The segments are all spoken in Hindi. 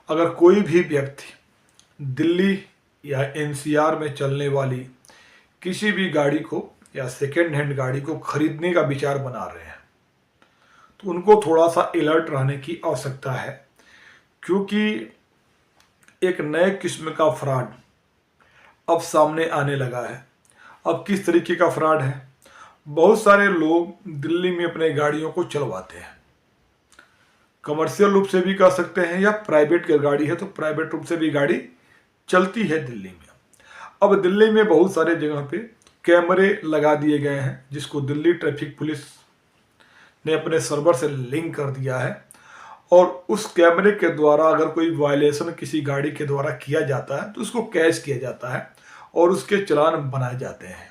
अगर कोई भी व्यक्ति दिल्ली या एनसीआर में चलने वाली किसी भी गाड़ी को या सेकेंड हैंड गाड़ी को खरीदने का विचार बना रहे हैं तो उनको थोड़ा सा अलर्ट रहने की आवश्यकता है, क्योंकि एक नए किस्म का फ्रॉड अब सामने आने लगा है। अब किस तरीके का फ्रॉड है? बहुत सारे लोग दिल्ली में अपने गाड़ियों को चलवाते हैं, कमर्शियल रूप से भी कर सकते हैं या प्राइवेट गाड़ी है तो प्राइवेट रूप से भी गाड़ी चलती है दिल्ली में। अब दिल्ली में बहुत सारे जगह पे कैमरे लगा दिए गए हैं, जिसको दिल्ली ट्रैफिक पुलिस ने अपने सर्वर से लिंक कर दिया है, और उस कैमरे के द्वारा अगर कोई वायलेशन किसी गाड़ी के द्वारा किया जाता है तो उसको कैच किया जाता है और उसके चालान बनाए जाते हैं।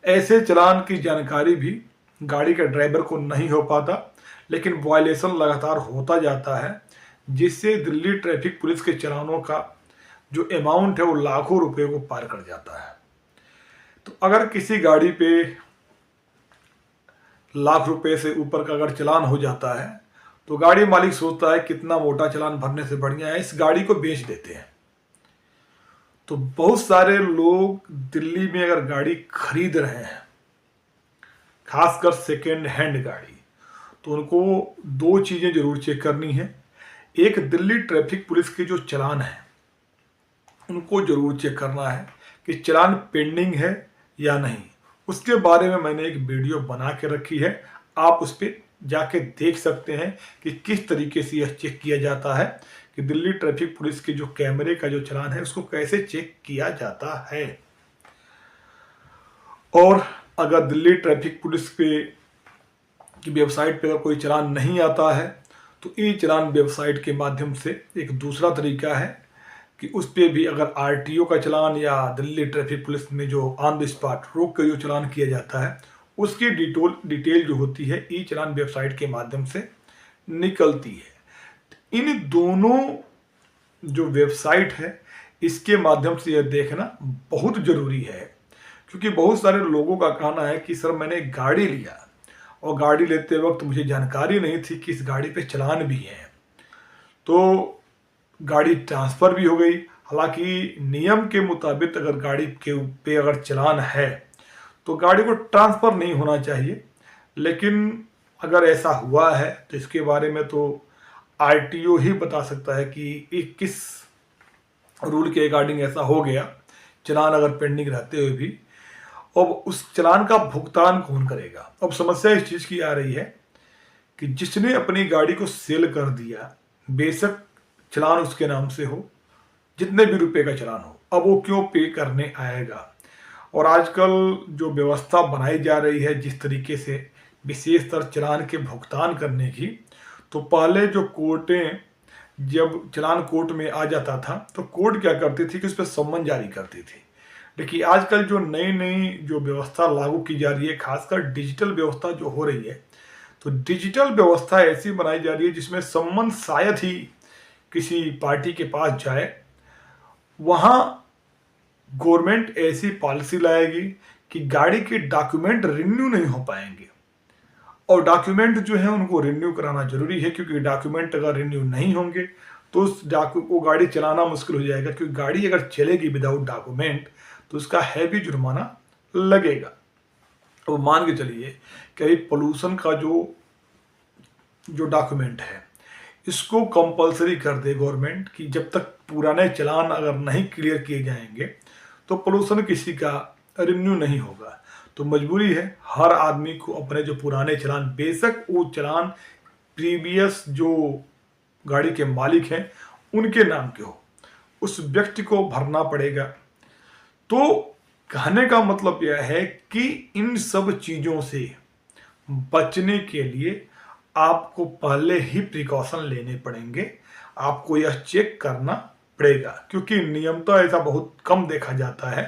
ऐसे चालान की जानकारी भी गाड़ी के ड्राइवर को नहीं हो पाता, लेकिन वायलेशन लगातार होता जाता है, जिससे दिल्ली ट्रैफिक पुलिस के चालानों का जो अमाउंट है वो लाखों रुपए को पार कर जाता है। तो अगर किसी गाड़ी पे लाख रुपए से ऊपर का अगर चालान हो जाता है तो गाड़ी मालिक सोचता है कितना मोटा चालान भरने से बढ़िया है इस गाड़ी को बेच देते हैं। तो बहुत सारे लोग दिल्ली में अगर गाड़ी खरीद रहे हैं, खासकर सेकेंड हैंड गाड़ी, तो उनको दो चीज़ें जरूर चेक करनी है। एक, दिल्ली ट्रैफिक पुलिस के जो चालान है उनको जरूर चेक करना है कि चालान पेंडिंग है या नहीं। उसके बारे में मैंने एक वीडियो बना के रखी है, आप उस पर जाके देख सकते हैं कि किस तरीके से यह चेक किया जाता है कि दिल्ली ट्रैफिक पुलिस के जो कैमरे का जो चालान है उसको कैसे चेक किया जाता है। और अगर दिल्ली ट्रैफिक पुलिस पे की वेबसाइट पे अगर कोई चालान नहीं आता है तो ई चालान वेबसाइट के माध्यम से एक दूसरा तरीका है कि उस पर भी अगर आरटीओ का चालान या दिल्ली ट्रैफिक पुलिस में जो ऑन द स्पॉट रोक के जो चालान किया जाता है उसकी डिटेल जो होती है ई चालान वेबसाइट के माध्यम से निकलती है। इन दोनों जो वेबसाइट है इसके माध्यम से यह देखना बहुत ज़रूरी है, क्योंकि बहुत सारे लोगों का कहना है कि सर मैंने गाड़ी लिया और गाड़ी लेते वक्त मुझे जानकारी नहीं थी कि इस गाड़ी पे चालान भी है, तो गाड़ी ट्रांसफ़र भी हो गई। हालांकि नियम के मुताबिक अगर गाड़ी के पे अगर चालान है तो गाड़ी को ट्रांसफ़र नहीं होना चाहिए, लेकिन अगर ऐसा हुआ है तो इसके बारे में तो आरटीओ ही बता सकता है कि किस रूल के अकॉर्डिंग ऐसा हो गया, चालान अगर पेंडिंग रहते हुए भी। अब उस चालान का भुगतान कौन करेगा? अब समस्या इस चीज़ की आ रही है कि जिसने अपनी गाड़ी को सेल कर दिया, बेशक चालान उसके नाम से हो, जितने भी रुपए का चालान हो, अब वो क्यों पे करने आएगा? और आजकल जो व्यवस्था बनाई जा रही है जिस तरीके से विशेषतर चालान के भुगतान करने की, तो पहले जो कोर्टें जब चालान कोर्ट में आ जाता था तो कोर्ट क्या करती थी कि उस पर सम्मन जारी करती थी। देखिए आजकल जो नई नई जो व्यवस्था लागू की जा रही है, खासकर डिजिटल व्यवस्था जो हो रही है, तो डिजिटल व्यवस्था ऐसी बनाई जा रही है जिसमें सम्मन शायद ही किसी पार्टी के पास जाए। वहाँ गवर्नमेंट ऐसी पॉलिसी लाएगी कि गाड़ी के डॉक्यूमेंट रिन्यू नहीं हो पाएंगे, और डॉक्यूमेंट जो है उनको रिन्यू कराना जरूरी है, क्योंकि डॉक्यूमेंट अगर रिन्यू नहीं होंगे तो उस वो गाड़ी चलाना मुश्किल हो जाएगा, क्योंकि गाड़ी अगर चलेगी विदाउट डॉक्यूमेंट तो उसका हैवी जुर्माना लगेगा। तो मान के चलिए कि पोल्यूशन का जो डॉक्यूमेंट है इसको कंपलसरी कर दे गवर्नमेंट कि जब तक पुराने चालान अगर नहीं क्लियर किए जाएंगे तो पोल्यूशन किसी का रिन्यू नहीं होगा। तो मजबूरी है हर आदमी को अपने जो पुराने चालान, बेशक वो चालान प्रीवियस जो गाड़ी के मालिक हैं उनके नाम के हो, उस व्यक्ति को भरना पड़ेगा। तो कहने का मतलब यह है कि इन सब चीज़ों से बचने के लिए आपको पहले ही प्रिकॉशन लेने पड़ेंगे, आपको यह चेक करना पड़ेगा, क्योंकि नियमतः ऐसा बहुत कम देखा जाता है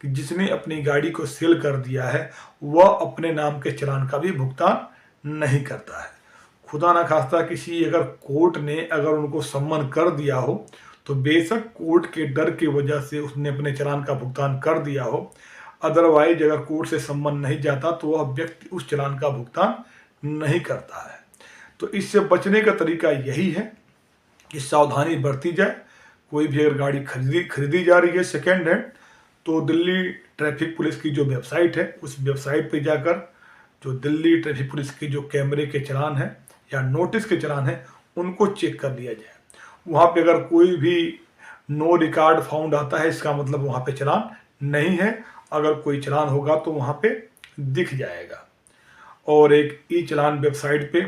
कि जिसने अपनी गाड़ी को सेल कर दिया है वह अपने नाम के चालान का भी भुगतान नहीं करता है। खुदा ना खास्ता किसी अगर कोर्ट ने अगर उनको सम्मन कर दिया हो तो बेशक कोर्ट के डर की वजह से उसने अपने चालान का भुगतान कर दिया हो, अदरवाइज अगर कोर्ट से सम्मन नहीं जाता तो वह व्यक्ति उस चालान का भुगतान नहीं करता है। तो इससे बचने का तरीका यही है कि सावधानी बरती जाए। कोई भी अगर गाड़ी खरीदी जा रही है सेकेंड हैंड, तो दिल्ली ट्रैफिक पुलिस की जो वेबसाइट है उस वेबसाइट पे जाकर जो दिल्ली ट्रैफिक पुलिस की जो कैमरे के चालान है या नोटिस के चालान है उनको चेक कर लिया जाए। वहाँ पे अगर कोई भी नो रिकॉर्ड फाउंड आता है, इसका मतलब वहाँ पे चालान नहीं है। अगर कोई चालान होगा तो वहाँ पे दिख जाएगा। और एक ई चालान वेबसाइट पे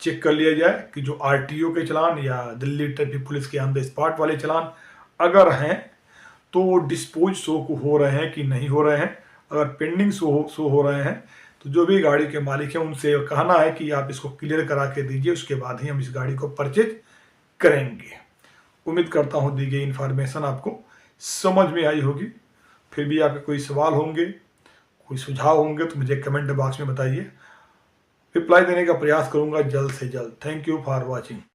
चेक कर लिया जाए कि जो आरटीओ के चालान या दिल्ली ट्रैफिक पुलिस के ऑन द स्पॉट वाले चालान अगर हैं तो वो डिस्पोज शो हो रहे हैं कि नहीं हो रहे हैं। अगर पेंडिंग शो हो रहे हैं तो जो भी गाड़ी के मालिक हैं उनसे कहना है कि आप इसको क्लियर करा के दीजिए, उसके बाद ही हम इस गाड़ी को परचेज करेंगे। उम्मीद करता हूँ दी गई इन्फॉर्मेशन आपको समझ में आई होगी। फिर भी आपके कोई सवाल होंगे, कोई सुझाव होंगे तो मुझे कमेंट बॉक्स में बताइए। रिप्लाई देने का प्रयास करूंगा जल्द से जल्द। Thank you for watching.